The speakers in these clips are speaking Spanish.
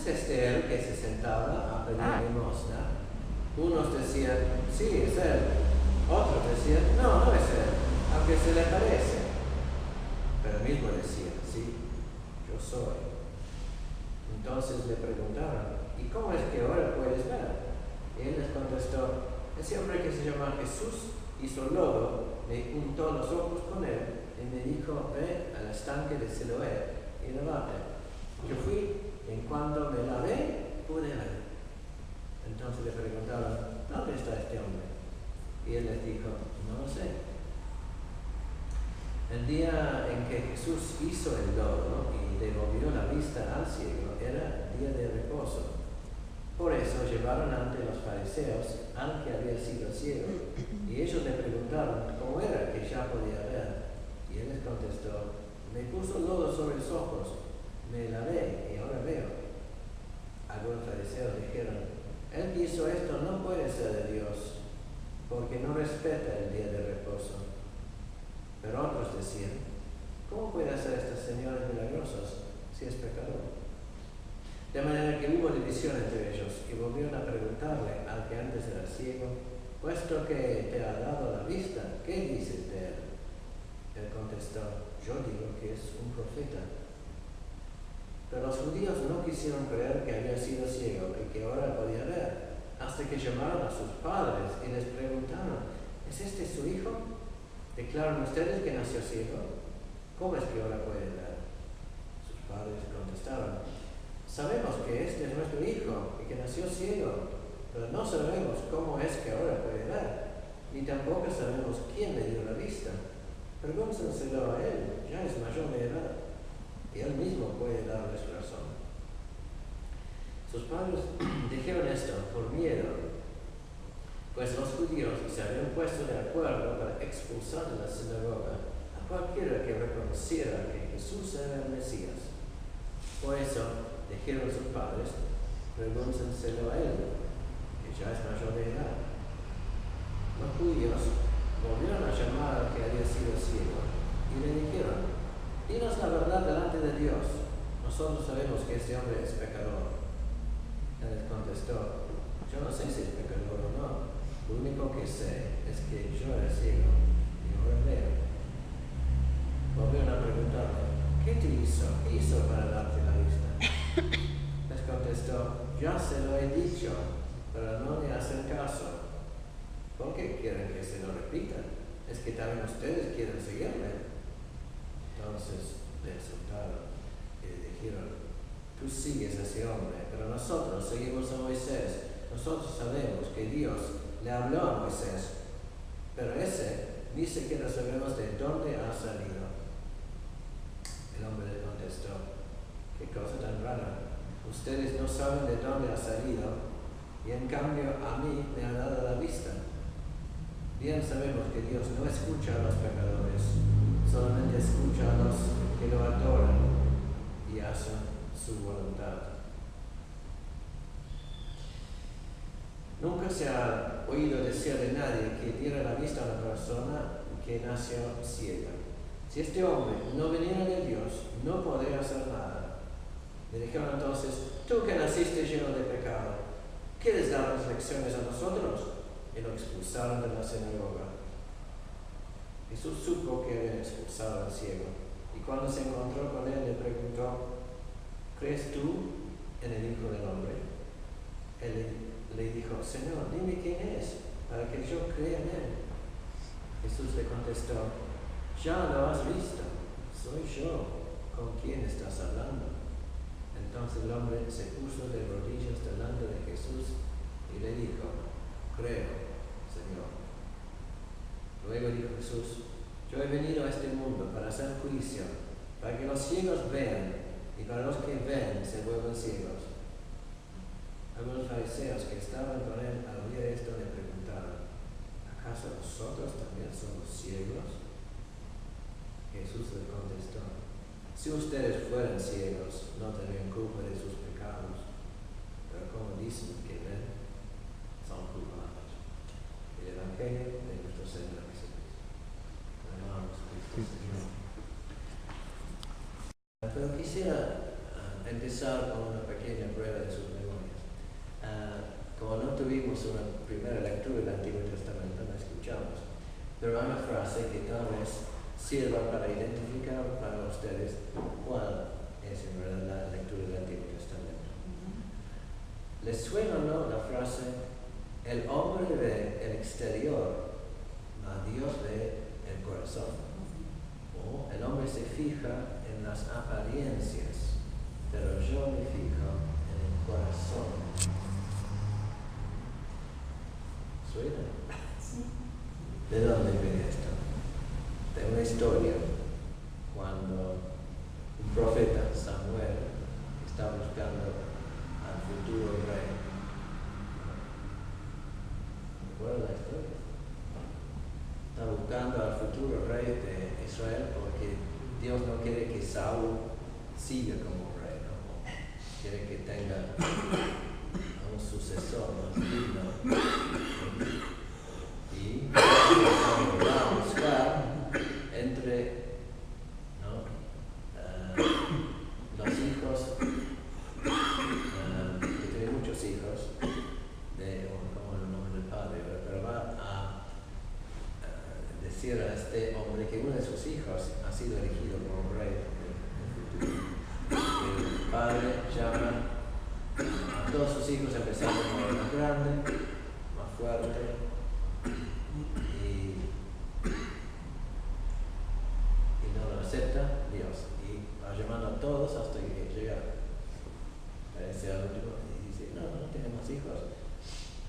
este él que se sentaba a pedir limosna? Unos decían, sí, es él. Otros decían, no, no es él, aunque se le parece. Pero él mismo decía, sí, yo soy. Entonces le preguntaron, ¿y cómo es que ahora puedes ver? Y él les contestó, ese hombre que se llama Jesús hizo lodo, me untó los ojos con él y me dijo, ve al estanque de Siloé y lávate. Yo fui y en cuanto me lavé, pude ver. Entonces le preguntaron, ¿dónde está este hombre? Y él les dijo, no lo sé. El día en que Jesús hizo el lodo y devolvió la vista al ciego era día de reposo. Por eso llevaron ante los fariseos al que había sido ciego. Y ellos le preguntaron cómo era que ya podía ver. Y él les contestó, me puso lodo sobre los ojos, me lavé y ahora veo. Algunos fariseos dijeron, el que hizo esto no puede ser de Dios, porque no respeta el día de reposo. Pero otros decían, ¿cómo puede hacer estas señales milagrosas si es pecador? De manera que hubo división entre ellos y volvieron a preguntarle al que antes era ciego, puesto que te ha dado la vista, ¿qué dices de él? Él contestó, yo digo que es un profeta. Pero los judíos no quisieron creer que había sido ciego y que ahora podía ver, hasta que llamaron a sus padres y les preguntaron, ¿es este su hijo? ¿Declaran ustedes que nació ciego? ¿Cómo es que ahora puede ver? Sus padres contestaron, sabemos que este es nuestro hijo y que nació ciego, pero no sabemos cómo es que ahora puede ver, ni tampoco sabemos quién le dio la vista. Pregúntenselo a él, ya es mayor de edad, y él mismo puede darles razón. Sus padres dijeron esto por miedo, pues los judíos se habían puesto de acuerdo para expulsar de la sinagoga a cualquiera que reconociera que Jesús era el Mesías. Por eso dijeron sus padres, pregúntenselo a él, que ya es mayor de edad. Los judíos volvieron a llamar al que había sido ciego y le dijeron, dinos la verdad delante de Dios, nosotros sabemos que este hombre es pecador. Él les contestó, yo no sé si es pecador o no, lo único que sé es que yo era ciego y ahora veo. Volvieron a preguntarle, ¿qué te hizo? ¿Qué hizo para darte la vista? Les contestó, ya se lo he dicho, pero no me hacen caso. ¿Por qué quieren que se lo repita? ¿Es que también ustedes quieren seguirme? Entonces le insultaron y le dijeron, tú sigues a ese hombre, pero nosotros seguimos a Moisés. Nosotros sabemos que Dios le habló a Moisés, pero ese ni siquiera sabemos de dónde ha salido. El hombre le contestó, qué cosa tan rara. Ustedes no saben de dónde ha salido y en cambio a mí me ha dado la vista. Bien sabemos que Dios no escucha a los pecadores, solamente escucha a los que lo adoran y hacen su voluntad. Nunca se ha oído decir de nadie que diera la vista a una persona que nació ciega. Si este hombre no viniera de Dios, no podría hacer nada. Le dijeron entonces, tú que naciste lleno de pecado, ¿quieres darnos lecciones a nosotros? Y lo expulsaron de la sinagoga. Jesús supo que habían expulsado al ciego, y cuando se encontró con él le preguntó, ¿crees tú en el Hijo del Hombre? Él le dijo, Señor, dime quién es, para que yo crea en él. Jesús le contestó, ya lo has visto, soy yo con quien estás hablando. Entonces el hombre se puso de rodillas delante de Jesús y le dijo, creo, Señor. Luego dijo Jesús, yo he venido a este mundo para hacer juicio, para que los ciegos vean y para los que ven se vuelvan ciegos. Algunos fariseos que estaban con él al oír esto le preguntaron, ¿acaso nosotros también somos ciegos? Jesús les contestó, si ustedes fueran ciegos, no tendrían culpa de sus pecados, pero como dicen que ven, son culpables. El Evangelio de nuestro Señor Jesucristo. Amamos Cristo Señor. Pero quisiera empezar con una pequeña prueba de sus memorias. Como no tuvimos una primera lectura del Antiguo Testamento, la escuchamos, pero hay una frase que tal vez sirva para identificar para ustedes cuál es en verdad la lectura del Antiguo Testamento. ¿Les suena o no la frase: el hombre ve el exterior, mas Dios ve el corazón? O el hombre se fija en las apariencias, pero yo me fijo en el corazón. ¿Suena? Sí. ¿De dónde viene esto? De una historia cuando un profeta, Samuel, está buscando al futuro rey. ¿Recuerdan la historia? Está buscando al futuro rey de Israel porque Dios no quiere que Saúl siga como rey, ¿no? Quiere que tenga un sucesor más digno. Y va a buscar entre los hijos, que tiene muchos hijos, como el nombre del padre, pero va a decir a este hombre que uno de sus hijos ha sido elegido como rey del futuro. El padre llama a todos sus hijos, empezando con el más grande, más fuerte, y no lo acepta Dios, y va llamando a todos hasta que llega al último y dice: no tiene más hijos.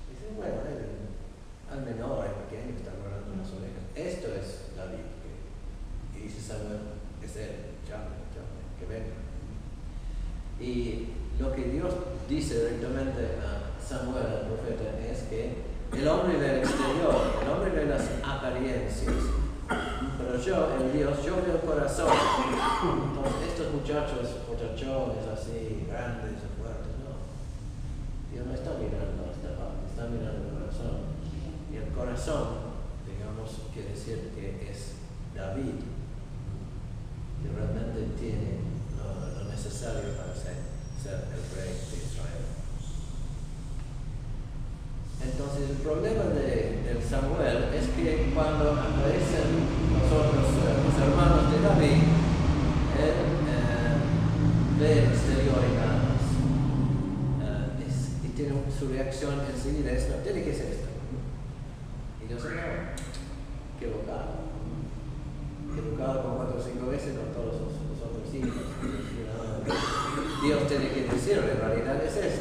Y dice: bueno, al menor, al pequeño, está guardando unas orejas. Esto es David, y dice Samuel: es él, llame, que venga. Y lo que Dios dice directamente a Samuel, el profeta, es que el hombre ve el exterior, el hombre ve las apariencias, pero yo, el Dios, yo veo el corazón. Entonces estos muchachones así, grandes y fuertes, no. Dios no está mirando esta parte, está mirando el corazón. Y el corazón, digamos, quiere decir que es David, que realmente tiene lo necesario para ser el rey de Israel. Entonces el problema de Samuel es que cuando aparecen los hermanos de David, él ve el exterior y nada más. Y tiene su reacción enseguida: es: no, tiene que ser esto. Y Dios dice: no, equivocado como 4 o 5 veces con todos los otros hijos. Dios tiene que decir: en realidad es es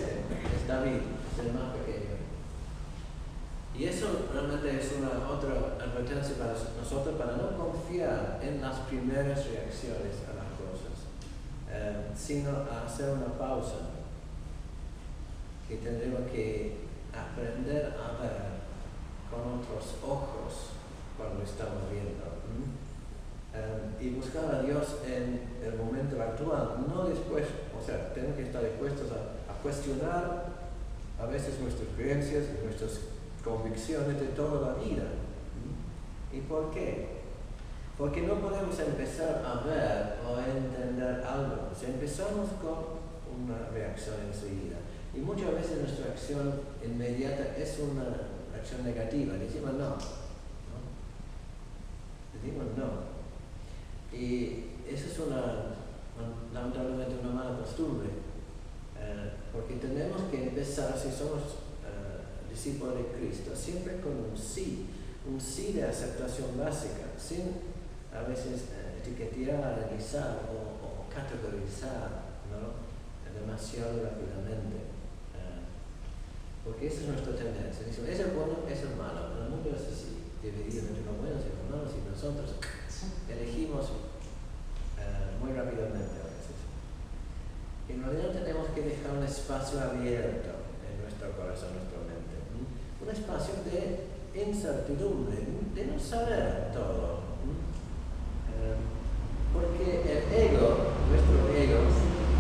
David, es el más pequeño. Y eso realmente es una otra advertencia para nosotros, para no confiar en las primeras reacciones a las cosas, sino a hacer una pausa, que tendremos que aprender a ver con otros ojos cuando estamos viendo. Y buscar a Dios en el momento actual, no después. O sea, tenemos que estar dispuestos a cuestionar a veces nuestras creencias y nuestras convicciones de toda la vida. ¿Y por qué? Porque no podemos empezar a ver o a entender algo si empezamos con una reacción enseguida. Y muchas veces nuestra acción inmediata es una acción negativa. Decimos no. Decimos no. Y eso es lamentablemente una mala costumbre, porque tenemos que empezar, si somos discípulos de Cristo, siempre con un sí de aceptación básica, sin a veces etiquetar, analizar o categorizar, ¿no?, demasiado rápidamente, porque esa es nuestra tendencia. Decimos: es el bueno, es el malo. El mundo es así, dividido entre los buenos y los malos, y nosotros elegimos muy rápidamente a veces. Y en realidad tenemos que dejar un espacio abierto en nuestro corazón, nuestra mente, un espacio de incertidumbre, de no saber todo, porque el ego, nuestro ego,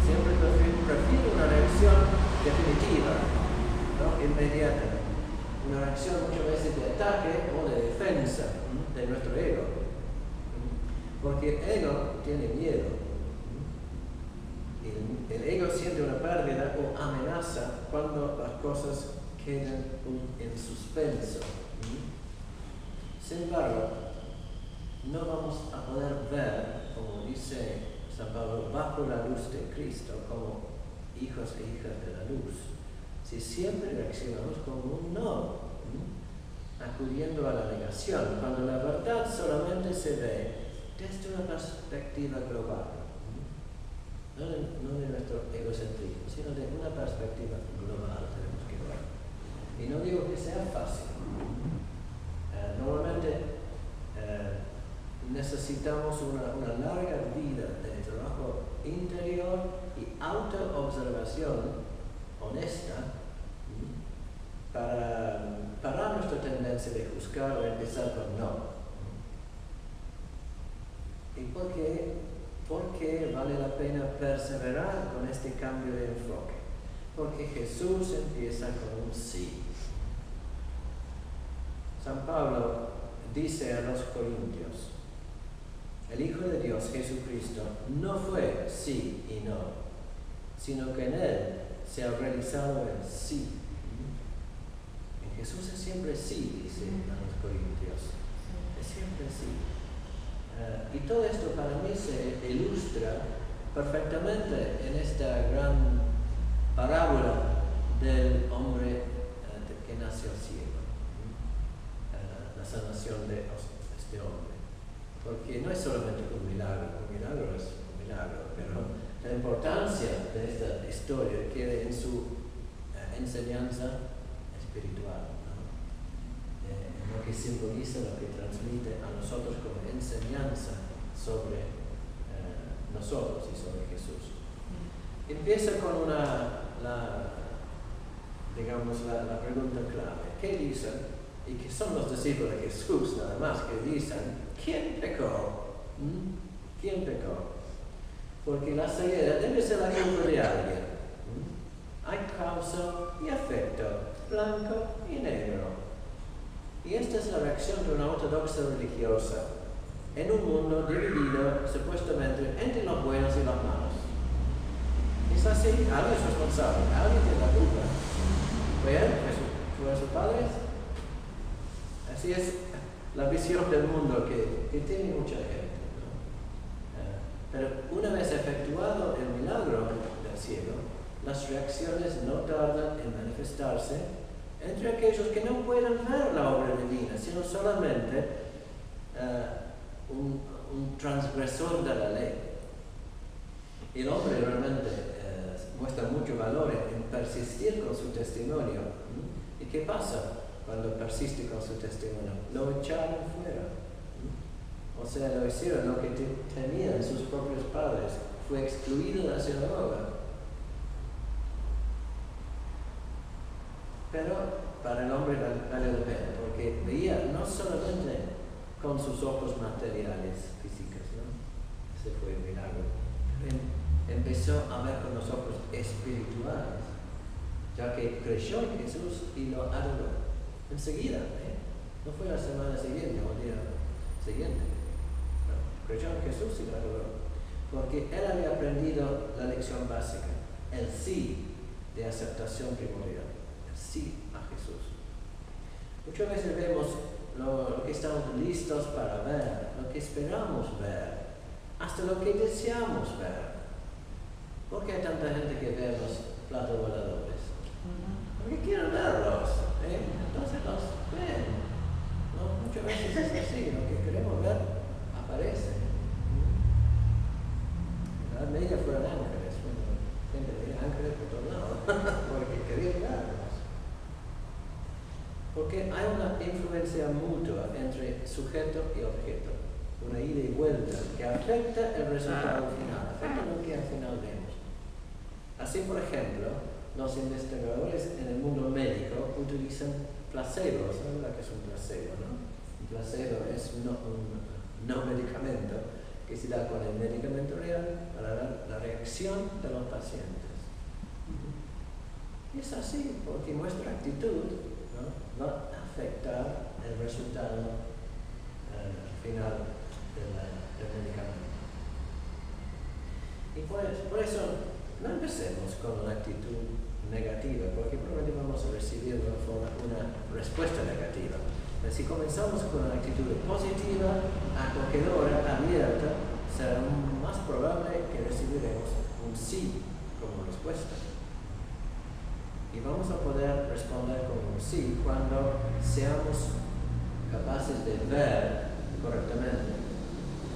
siempre prefiere una reacción definitiva, ¿no?, inmediata, una reacción muchas veces de ataque o de defensa de nuestro ego. Porque el ego tiene miedo. El ego existe una pérdida o amenaza cuando las cosas quedan en suspenso. Sin embargo, no vamos a poder ver, como dice San Pablo, bajo la luz de Cristo, como hijos e hijas de la luz, si siempre reaccionamos como un no, acudiendo a la negación, cuando la verdad solamente se ve desde una perspectiva global, no de nuestro egocentrismo, sino de una perspectiva global tenemos que ver. Y no digo que sea fácil. Normalmente necesitamos una larga vida de trabajo interior y autoobservación honesta para parar nuestra tendencia de juzgar o empezar con no. ¿Y por qué vale la pena perseverar con este cambio de enfoque? Porque Jesús empieza con un sí. San Pablo dice a los Corintios: el Hijo de Dios, Jesucristo, no fue sí y no, sino que en Él se ha realizado el sí. En Jesús es siempre sí, dice a los Corintios. Es siempre sí. Y todo esto para mí se ilustra perfectamente en esta gran parábola del hombre que nació ciego. La sanación de este hombre. Porque no es solamente un milagro es un milagro, pero la importancia de esta historia queda en su enseñanza espiritual, en lo que simboliza, lo que transmite a nosotros como enseñanza sobre nosotros y sobre Jesús. Empieza con la pregunta clave: ¿qué dicen? Y que son los discípulos de Jesús nada más que dicen: ¿quién pecó? ¿Quién pecó? Porque la ceguera debe ser la culpa de alguien. Hay causa y efecto, blanco y negro. Y esta es la reacción de una ortodoxia religiosa en un mundo dividido supuestamente entre los buenos y los malos. Es así, alguien es responsable, alguien tiene la culpa. ¿Fue él? ¿Fueron sus padres? Así es la visión del mundo que tiene mucha gente, ¿no? Pero una vez efectuado el milagro del cielo, las reacciones no tardan en manifestarse entre aquellos que no pueden ver la obra divina, sino solamente un transgresor de la ley. El hombre realmente muestra mucho valor en persistir con su testimonio. ¿Y qué pasa cuando persiste con su testimonio? Lo echaron fuera. O sea, lo hicieron lo que temían sus propios padres. Fue excluido de la sinagoga. Pero para el hombre vale la pena, porque veía no solamente con sus ojos materiales, físicos, ¿no? Ese fue el milagro. Empezó a ver con los ojos espirituales, ya que creyó en Jesús y lo adoró. Enseguida, no fue la semana siguiente o el día siguiente. No, creyó en Jesús y lo adoró. Porque él había aprendido la lección básica, el sí de aceptación primordial, el sí a Jesús. Muchas veces vemos lo que estamos listos para ver, lo que esperamos ver, hasta lo que deseamos ver. ¿Por qué hay tanta gente que ve los platos voladores? Porque quieren verlos, entonces los ven. ¿No? Muchas veces es así, lo que queremos ver aparece. En la Edad Media fueron ángeles, gente veía ángeles por todos lados, porque querían verlos. Porque hay una influencia mutua entre sujeto y objeto, una ida y vuelta que afecta el resultado final, afecta lo que al final vemos. Así, por ejemplo, los investigadores en el mundo médico utilizan placebos. ¿Sabes lo que es un placebo, no? Un placebo es un no medicamento que se da con el medicamento real para ver la reacción de los pacientes. Y es así, porque nuestra actitud, ¿no?, va a afectar el resultado final del medicamento. Y por eso no empecemos con una actitud negativa, porque probablemente vamos a recibir de una forma una respuesta negativa. Pero si comenzamos con una actitud positiva, acogedora, abierta, será más probable que recibiremos un sí como respuesta. Y vamos a poder responder con un sí cuando seamos capaces de ver correctamente,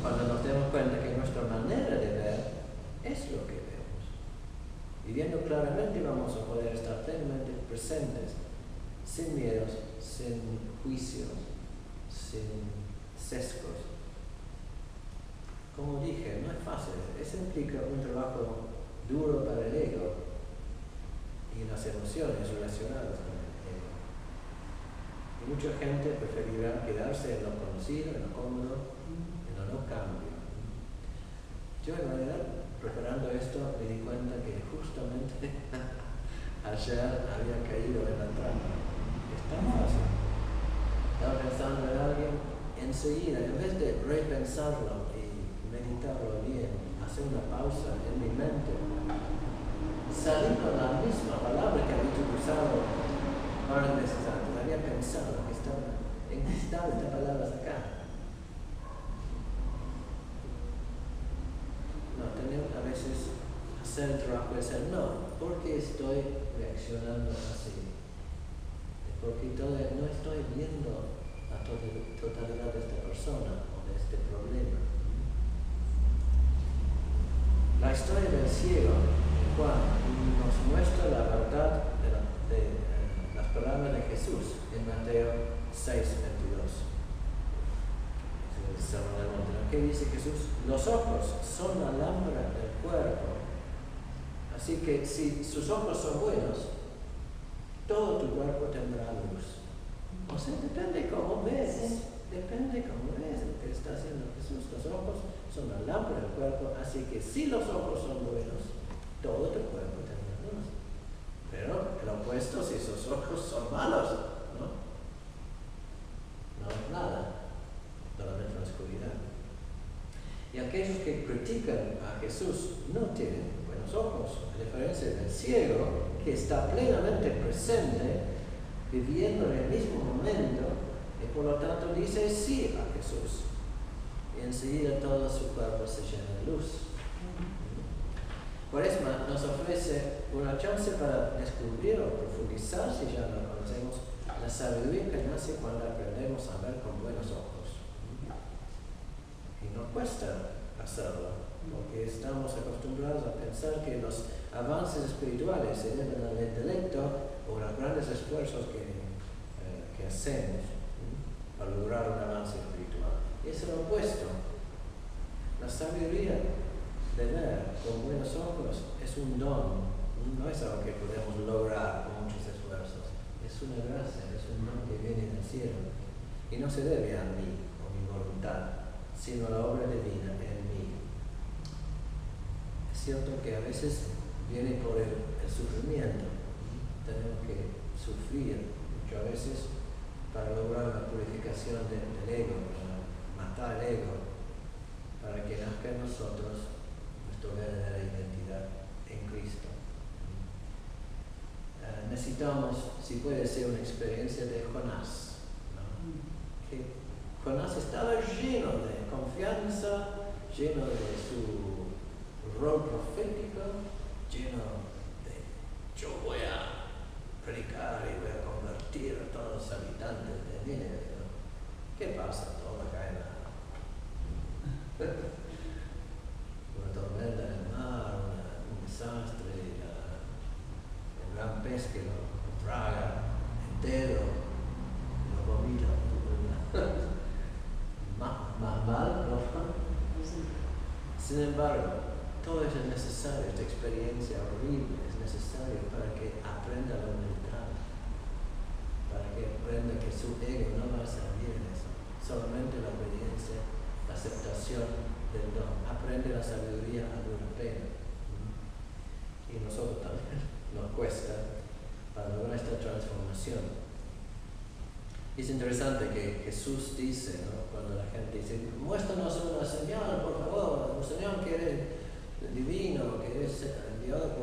cuando nos demos cuenta que nuestra manera de ver es lo que vemos. Y viendo claramente vamos a poder estar plenamente presentes, sin miedos, sin juicios, sin sesgos. Como dije, no es fácil, eso implica un trabajo duro para el ego y las emociones relacionadas con el ego. Y mucha gente preferirá quedarse en lo conocido, en lo cómodo, en lo no cambio. Yo en realidad, preparando esto, me di cuenta que justamente ayer había caído en la trampa. Es tan fácil. Estaba pensando en alguien, enseguida, en vez de repensarlo y meditarlo bien, hacer una pausa en mi mente, salí con la misma palabra que había utilizado varias veces antes. Había pensado que estaba, ¿en qué estado esta palabra acá? No, tenemos a veces hacer el trabajo de decir, no, ¿por qué estoy reaccionando así? Porque no estoy viendo la totalidad de esta persona o de este problema. La historia del ciego, Juan, nos muestra la verdad de las palabras de Jesús en Mateo 6:22. Es el Sermón del Monte. ¿Qué dice Jesús? Los ojos son la lámpara del cuerpo. Así que si sus ojos son buenos, todo tu cuerpo tendrá luz. O sea, depende cómo ves. Sí. Depende cómo ves lo que está haciendo Jesús. Los ojos son la lámpara del cuerpo, así que si los ojos son buenos, todo tu cuerpo tendrá luz. Pero el opuesto, si sus ojos son malos, no es nada, solamente la oscuridad. Y aquellos que critican a Jesús no tienen buenos ojos, a diferencia del ciego, que está plenamente presente, viviendo en el mismo momento, y por lo tanto dice sí a Jesús. Y enseguida todo su cuerpo se llena de luz. Cuaresma nos ofrece una chance para descubrir o profundizar, si ya lo conocemos, la sabiduría que nace cuando aprendemos a ver con buenos ojos. Y no cuesta hacerlo, porque estamos acostumbrados a pensar que los avances espirituales se deben al intelecto o a los grandes esfuerzos que hacemos para lograr un avance espiritual. Y es el opuesto. La sabiduría de ver con buenos ojos es un don, no es algo que podemos lograr con muchos esfuerzos. Es una gracia, es un don que viene del cielo. Y no se debe a mí o mi voluntad, sino a la obra divina en mí. Es cierto que a veces viene por el sufrimiento. Tenemos que sufrir muchas veces para lograr la purificación del ego, para matar el ego, para que nazca en nosotros nuestra verdadera identidad en Cristo. Necesitamos, si puede ser, una experiencia de Jonás, ¿no? Que Jonás estaba lleno de confianza, lleno de su rol profético, lleno de yo voy a predicar y voy a convertir a todos los habitantes de Nínive, ¿no? ¿Qué pasa? Todo cae en una tormenta en el mar, un desastre, el gran pez que lo traga entero, lo vomita. Más mal, ¿no? Sin embargo, todo eso es necesario, esta experiencia horrible es necesario para que aprenda la humildad, para que aprenda que su ego no va a servir en eso, solamente la obediencia, la aceptación del don. Aprende la sabiduría a dura pena. Y nosotros también nos cuesta para lograr esta transformación. Es interesante que Jesús dice, ¿no? Cuando la gente dice, muéstranos una señal, por favor, un señal que eres divino, que eres enviado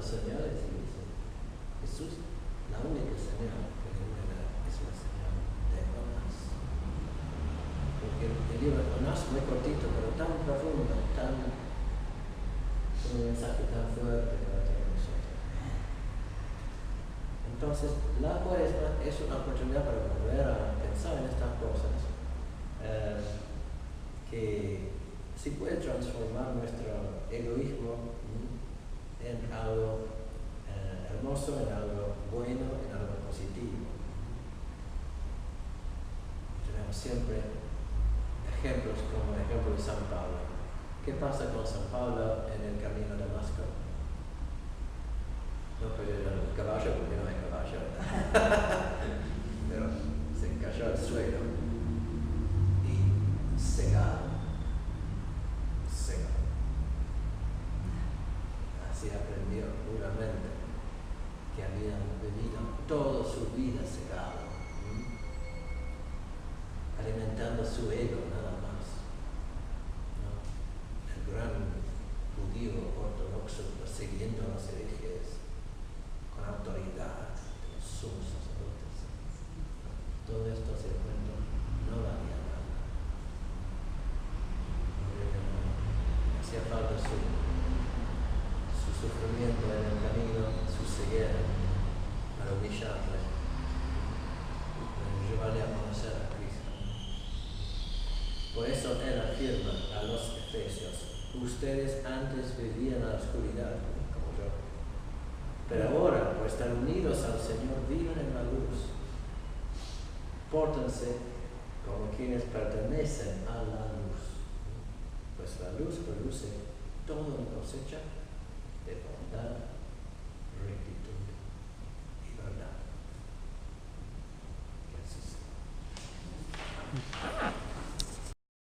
las señales y dice, Jesús, la única señal que le voy a dar es la señal de Jonás. Porque el libro de Jonás es muy cortito, pero tan profundo, con un mensaje tan fuerte para todos nosotros. Entonces, la Cuaresma es una oportunidad para volver a pensar en estas cosas, que si puede transformar nuestro egoísmo en algo hermoso, en algo bueno, en algo positivo. Tenemos siempre ejemplos como el ejemplo de San Pablo. ¿Qué pasa con San Pablo en el camino a Damasco? No perdió el caballo porque no hay caballo. Pero se cayó al suelo y cegado. Así aprendió duramente que habían vivido toda su vida cegado, alimentando su ego nada más. ¿No? El gran judío ortodoxo persiguiendo a los herejes con autoridad de los sumos sacerdotes. Todo esto se dio cuenta, no valía nada. Hacía falta su sufrimiento en el camino, su ceguera, para humillarle, para llevarle a conocer a Cristo. Por eso él afirma a los efesios, ustedes antes vivían en la oscuridad, como yo, pero ahora, por estar unidos al Señor, viven en la luz. Pórtense como quienes pertenecen a la luz, pues la luz produce toda una cosecha de bondad, rectitud